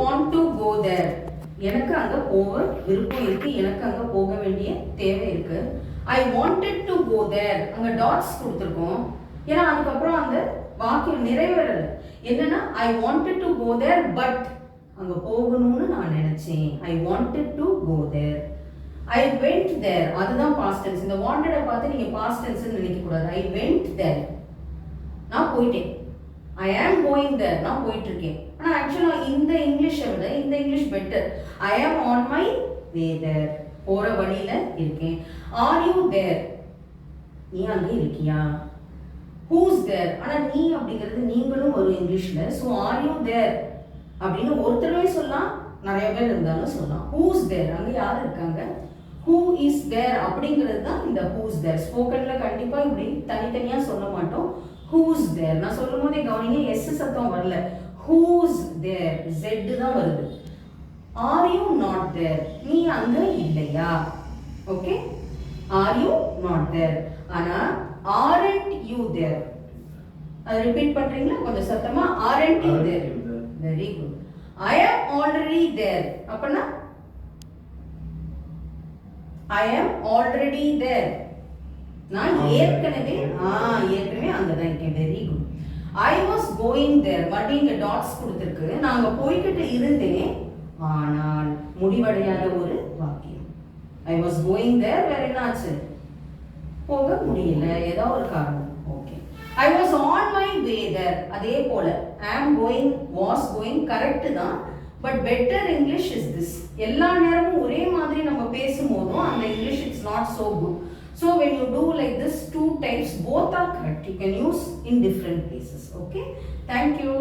want to go there. எனக்கு அங்க போக விருப்பம் இருக்கு, எனக்கு அங்க போக வேண்டிய தேவை இருக்கு. I wanted to go there. அங்க டாட்ஸ் கொடுத்திருக்கோம். ஏன்னா அதுக்கப்புறம் அந்த வாக்கியம் நிறைவேறல. என்னன்னா I wanted to go there but அங்க போகணும்னு நான் நினைச்சேன். I wanted to go there. I went there. அதுதான் past tense. இந்த wanted பார்த்து நீங்க past tense ன்னு நினைக்க கூடாது. I went there. நான் போயிட்டேன். I am going there. நான் போயிட்டு இருக்கேன். ஆனா ஆக்சுவலா இந்த இங்கிலீஷை விட இந்த English better. I am on my way there. போற வழியில இருக்கேன். Are you there? நீ அங்க இருக்கியா? Who's there? ஆனா நீ அப்படிங்கிறது நீங்களும் ஒரு இங்கிலீஷ்ல. So are you there? அப்படின்னு ஒருத்தரவே சொல்லலாம், நிறைய பேர் இருந்தாலும் சொல்லலாம். Who's there? அங்க யார் இருக்காங்க? Who is there? அப்படிங்கிறது தான் இந்த who's there. ஸ்போக்கன்ல கண்டிப்பா இப்படி தனித்தனியா சொல்ல மாட்டோம். Who's there? நான் சொல்லும் போதே கவனிங்க, எஸ் சத்தம் வரல. Who's there? Z தான் வருது. Are you not there? நீ அங்க இல்லையா? Okay? Are you not there? ஆனா aren't you there? அதை ரிப்பீட் பண்றீங்களா கொஞ்சம் சத்தமா? Aren't you there? Very good. I am already there. அப்பனா I am already there. நான் ஏற்கனவே அங்க தான் இருக்கேன். Very good. I was going there. மறுபடியும் இங்க டாட்ஸ் கொடுத்திருக்கு. நான் அங்க போய்கிட்டு இருந்தேன், ஆனால் முடிவடையாத ஒரு வாக்கியம். I was going there. வேற என்னாச்சு? போக முடியல, ஏதோ ஒரு காரணம். Okay. I was on my way there. அதே போல am going, was going correct தான். But better English is this. எல்லா நேரமும் ஒரே மாதிரி நம்ம பேசும்போதும் அந்த English it's not so good. So when you do like this 2 times, both are correct. You can use in different places. Okay. Thank you.